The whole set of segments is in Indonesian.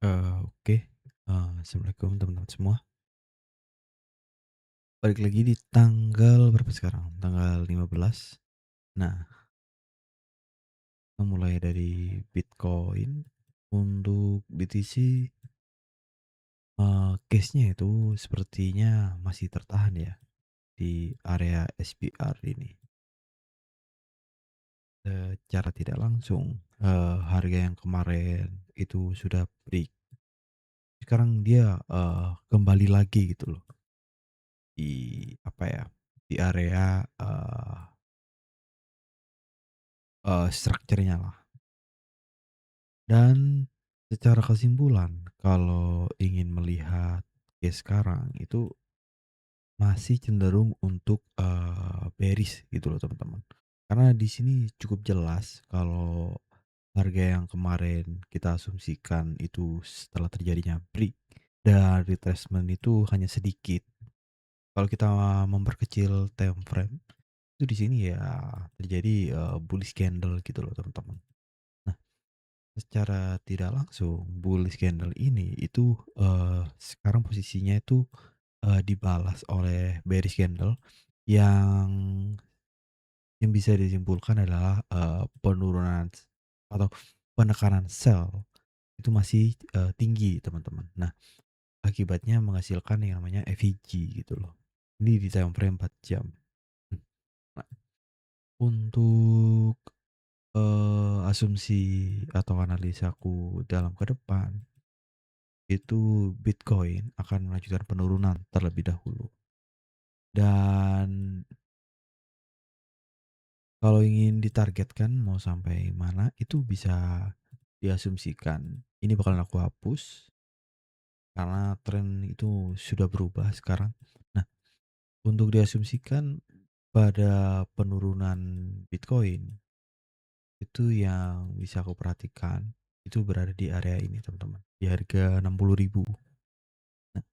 Oke, assalamualaikum teman-teman semua. Balik lagi di tanggal berapa sekarang? Tanggal 15. Nah, mulai dari Bitcoin untuk BTC, case-nya itu sepertinya masih tertahan ya di area SPR ini. Secara tidak langsung, harga yang kemarin itu sudah break, sekarang dia, kembali lagi gitu loh di apa ya, di area, strukturnya lah. Dan secara kesimpulan, kalau ingin melihat case sekarang itu masih cenderung untuk, bearish gitu loh teman-teman. Karena di sini cukup jelas kalau harga yang kemarin kita asumsikan itu setelah terjadinya break dan retracement itu hanya sedikit. Kalau kita memperkecil time frame, itu di sini ya terjadi, bullish candle gitu loh teman-teman. Nah, secara tidak langsung, bullish candle ini itu, sekarang posisinya itu, dibalas oleh bearish candle yang bisa disimpulkan adalah, penurunan atau penekanan sell itu masih, tinggi teman-teman. Nah, akibatnya menghasilkan yang namanya FEG gitu loh. Ini di time frame 4 jam. Mmm, nah, untuk, asumsi atau analisaku dalam ke depan itu Bitcoin akan melanjutkan penurunan terlebih dahulu. Dan kalau ingin ditargetkan mau sampai mana itu bisa diasumsikan ini bakalan aku hapus karena tren itu sudah berubah sekarang. Nah, untuk diasumsikan pada penurunan Bitcoin itu yang bisa aku perhatikan itu berada di area ini teman-teman, di harga 60.000. Nah,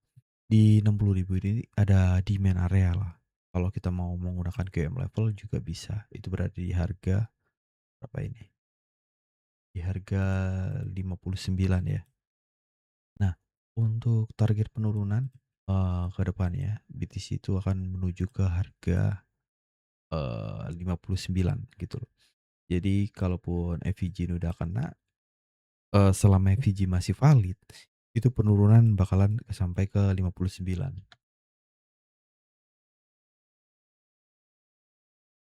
di 60.000 ini ada demand area lah. Kalau kita mau menggunakan QM level juga bisa. Itu berada di harga berapa ini? Di harga 59 ya. Nah, untuk target penurunan ke depannya BTC itu akan menuju ke harga 59 gitu loh. Jadi kalaupun FEG ini udah kena, selama FEG masih valid, itu penurunan bakalan sampai ke 59.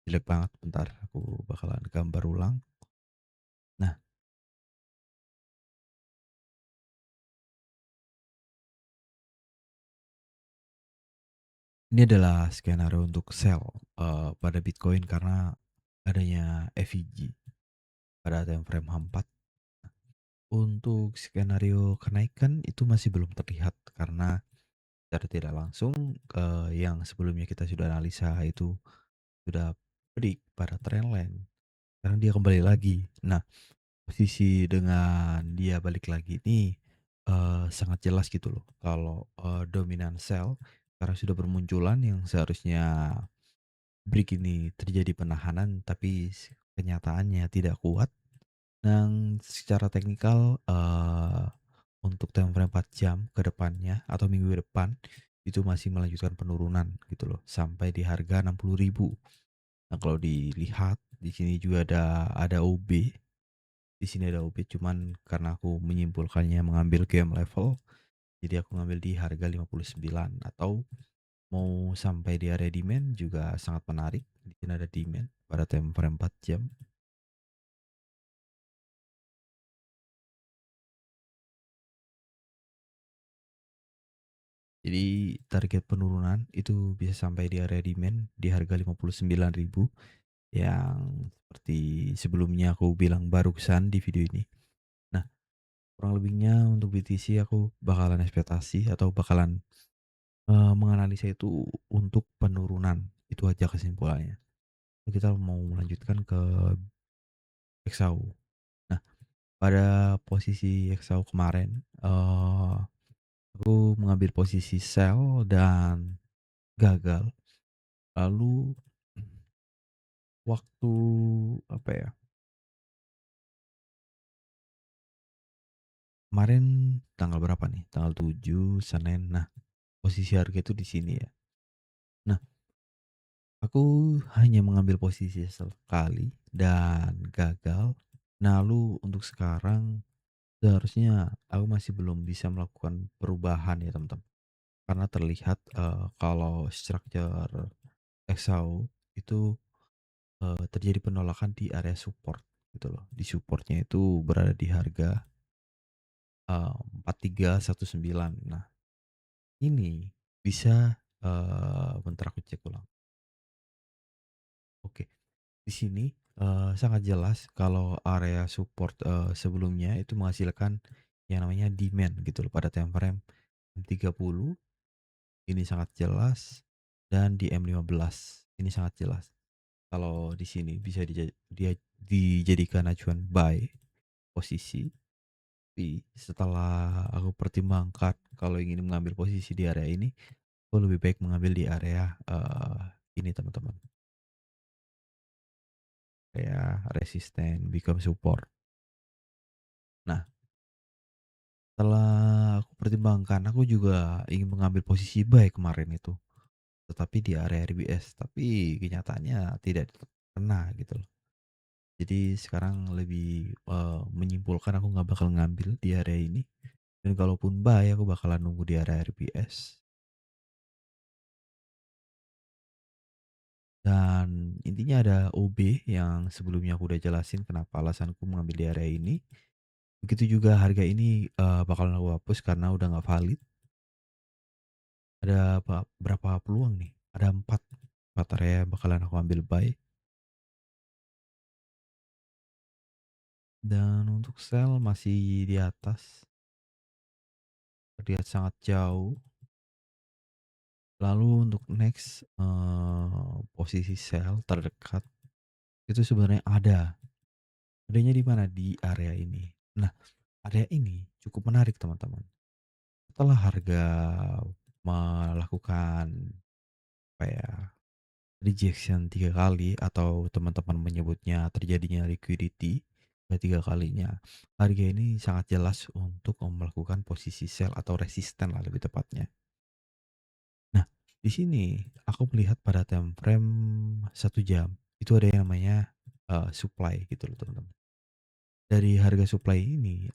Jelek banget, bentar aku bakalan gambar ulang. Nah, ini adalah skenario untuk sell, pada Bitcoin karena adanya FEG pada time frame H4. Untuk skenario kenaikan itu masih belum terlihat karena secara tidak langsung, yang sebelumnya kita sudah analisa itu sudah break pada trendline, sekarang dia kembali lagi. Nah, posisi dengan dia balik lagi ini, sangat jelas gitu loh kalau, dominan sell karena sudah bermunculan yang seharusnya break ini terjadi penahanan tapi kenyataannya tidak kuat dan secara teknikal, untuk time frame 4 jam ke depannya atau minggu depan itu masih melanjutkan penurunan gitu loh sampai di harga 60.000. Nah, kalau dilihat di sini juga ada OB. Di sini ada OB cuman karena aku menyimpulkannya mengambil game level, jadi aku ngambil di harga 59 atau mau sampai di area demand juga sangat menarik. Di sini ada demand pada time frame 4 jam. Jadi target penurunan itu bisa sampai di area demand di harga 59.000 yang seperti sebelumnya aku bilang barusan di video ini. Nah, kurang lebihnya untuk BTC aku bakalan ekspektasi atau bakalan, menganalisa itu untuk penurunan, itu aja kesimpulannya. Kita mau melanjutkan ke XAU. Nah, pada posisi XAU kemarin, aku mengambil posisi sell dan gagal. Lalu waktu apa ya, kemarin tanggal berapa nih, tanggal 7 Senin. Nah, posisi harga itu di sini ya. Nah, aku hanya mengambil posisi sekali dan gagal. Nah, lalu untuk sekarang seharusnya aku masih belum bisa melakukan perubahan ya teman-teman. Karena terlihat, kalau structure EXAU itu, terjadi penolakan di area support gitu loh. Di supportnya itu berada di harga, 4319. Nah, ini bisa, bentar aku cek ulang. Oke, di sini, sangat jelas kalau area support, sebelumnya itu menghasilkan yang namanya demand gitu loh pada time frame M30, ini sangat jelas, dan di M15 ini sangat jelas. Kalau di sini bisa dijadikan acuan buy posisi, tapi setelah aku pertimbangkan kalau ingin mengambil posisi di area ini, aku lebih baik mengambil di area, ini teman-teman, area resisten become support. Nah, setelah aku pertimbangkan, aku juga ingin mengambil posisi buy kemarin itu, tetapi di area RBS, tapi kenyataannya tidak kena gitu loh. Jadi sekarang lebih, menyimpulkan aku nggak bakal ngambil di area ini, dan kalaupun buy aku bakalan nunggu di area RBS. Dan intinya ada OB yang sebelumnya aku udah jelasin kenapa alasanku mengambil di area ini. Begitu juga harga ini, bakalan aku hapus karena udah nggak valid. Ada berapa peluang nih? Ada 4 area yang bakalan aku ambil buy, dan untuk sell masih di atas, terlihat sangat jauh. Lalu untuk next, posisi sell terdekat itu sebenarnya adanya di mana? Di area ini. Nah, area ini cukup menarik teman-teman. Setelah harga melakukan, apa ya, rejection 3 kali atau teman-teman menyebutnya terjadinya liquidity ketiga kalinya, harga ini sangat jelas untuk melakukan posisi sell atau resisten lah lebih tepatnya. Nah, di sini aku melihat pada time frame 1 jam, itu ada yang namanya, supply gitu loh teman-teman. Dari harga supply ini,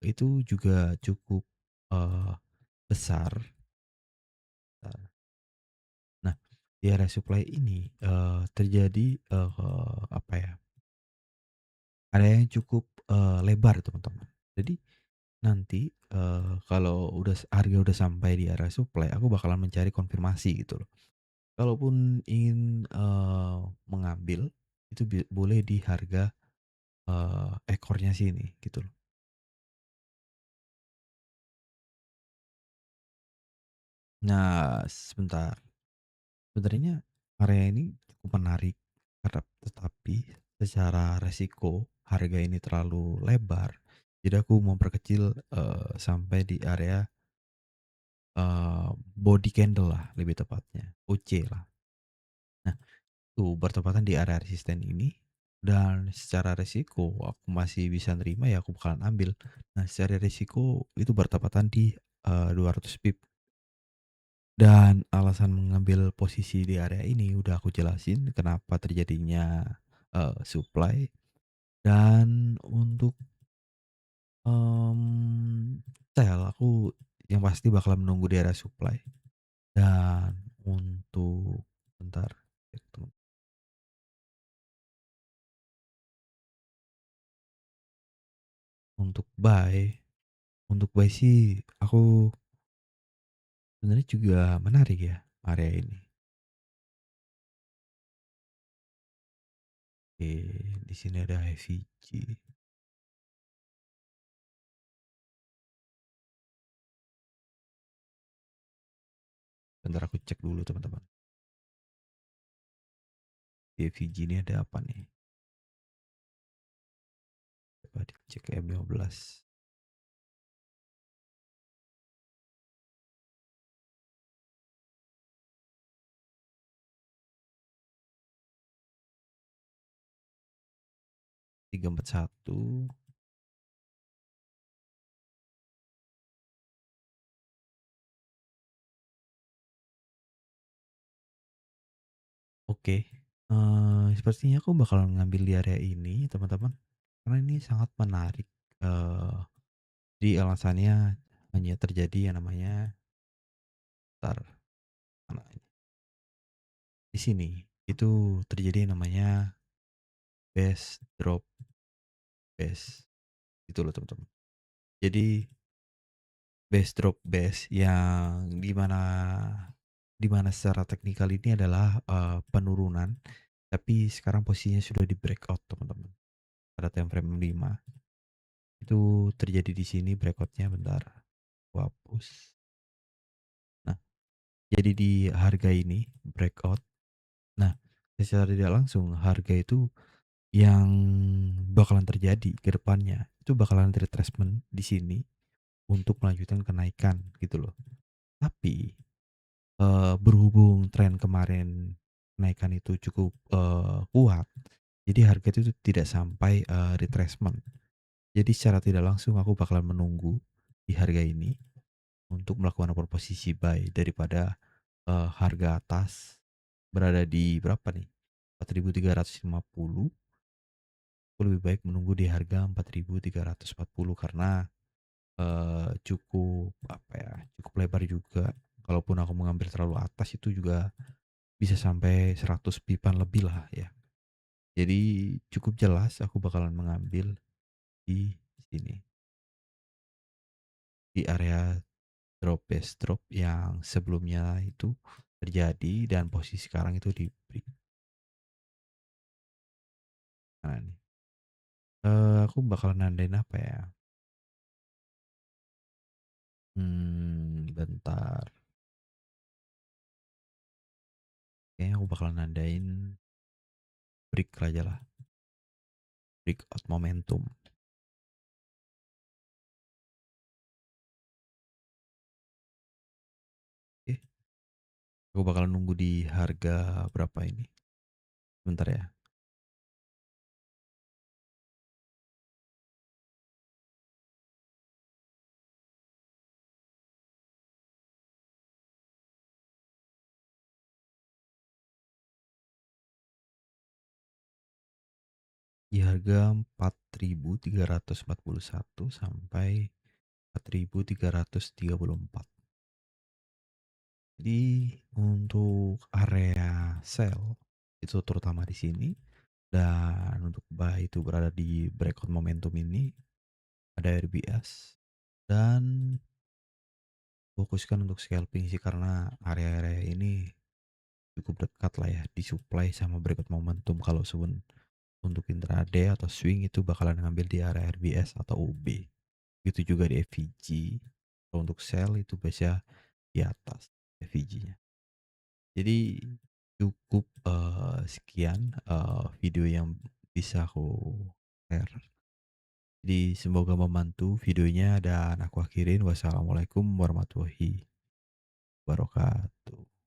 itu juga cukup, eee, besar. Nah, di area supply ini, terjadi, apa ya, area yang cukup, lebar teman-teman. Jadi nanti, kalau harga udah sampai di area supply, aku bakalan mencari konfirmasi gitu loh. Kalaupun ingin, mengambil, itu boleh di harga, ekornya sini gitu loh. Nah, sebentar, sebenarnya area ini cukup menarik, tetapi secara resiko harga ini terlalu lebar, jadi aku memperkecil, sampai di area, body candle lah lebih tepatnya, OC lah. Nah, tuh bertepatan di area resisten ini, dan secara resiko aku masih bisa nerima ya aku bakalan ambil. Nah, secara resiko itu bertepatan di, 200 pip, dan alasan mengambil posisi di area ini udah aku jelasin kenapa terjadinya, supply, dan untuk, sell aku yang pasti bakal menunggu di area supply, dan untuk bentar, untuk buy sih aku sebenarnya juga menarik ya area ini. Oke, di sini ada HVG. Bentar aku cek dulu teman-teman. Di HVG ini ada apa nih? Coba dicek M15. 341. Oke, sepertinya aku bakalan ngambil di area ini teman-teman, karena ini sangat menarik, eee, jadi alasannya hanya terjadi yang namanya entar, mana di sini, itu terjadi yang namanya base drop base, gitu loh teman-teman. Jadi base drop base yang di mana secara teknikal ini adalah, penurunan, tapi sekarang posisinya sudah di breakout teman-teman, pada time frame 5 itu terjadi di sini breakout-nya bentar, aku hapus. Nah, jadi di harga ini breakout, nah secara tidak langsung harga itu yang bakalan terjadi ke depannya, itu bakalan retracement di sini untuk melanjutkan kenaikan gitu loh. Tapi berhubung tren kemarin kenaikan itu cukup, kuat, jadi harga itu tidak sampai, retracement. Jadi secara tidak langsung aku bakalan menunggu di harga ini untuk melakukan posisi buy daripada, harga atas berada di berapa nih, 4.350, aku lebih baik menunggu di harga 4.340 karena, cukup apa ya, cukup lebar juga. Kalaupun aku mengambil terlalu atas itu juga bisa sampai 100 pipan lebih lah ya. Jadi cukup jelas aku bakalan mengambil di sini, di area drop base drop yang sebelumnya itu terjadi dan posisi sekarang itu di break. Nah nih, aku bakalan nandain apa ya, bentar, kayaknya aku bakalan nandain break aja lah, breakout momentum. Oke, aku bakalan nunggu di harga berapa ini, bentar ya, di harga 4.341 sampai 4.334. Jadi untuk area sell itu terutama di sini, dan untuk buy itu berada di breakout momentum ini, ada RBS, dan fokuskan untuk scalping sih karena area-area ini cukup dekat lah ya di supply sama breakout momentum. Kalau untuk intraday atau swing itu bakalan ngambil di area RBS atau UB. Itu juga di FVG. Kalau untuk sell itu biasa di atas FVG-nya. Jadi cukup, sekian, video yang bisa aku share. Jadi semoga membantu videonya dan aku akhirin. Wassalamualaikum warahmatullahi wabarakatuh.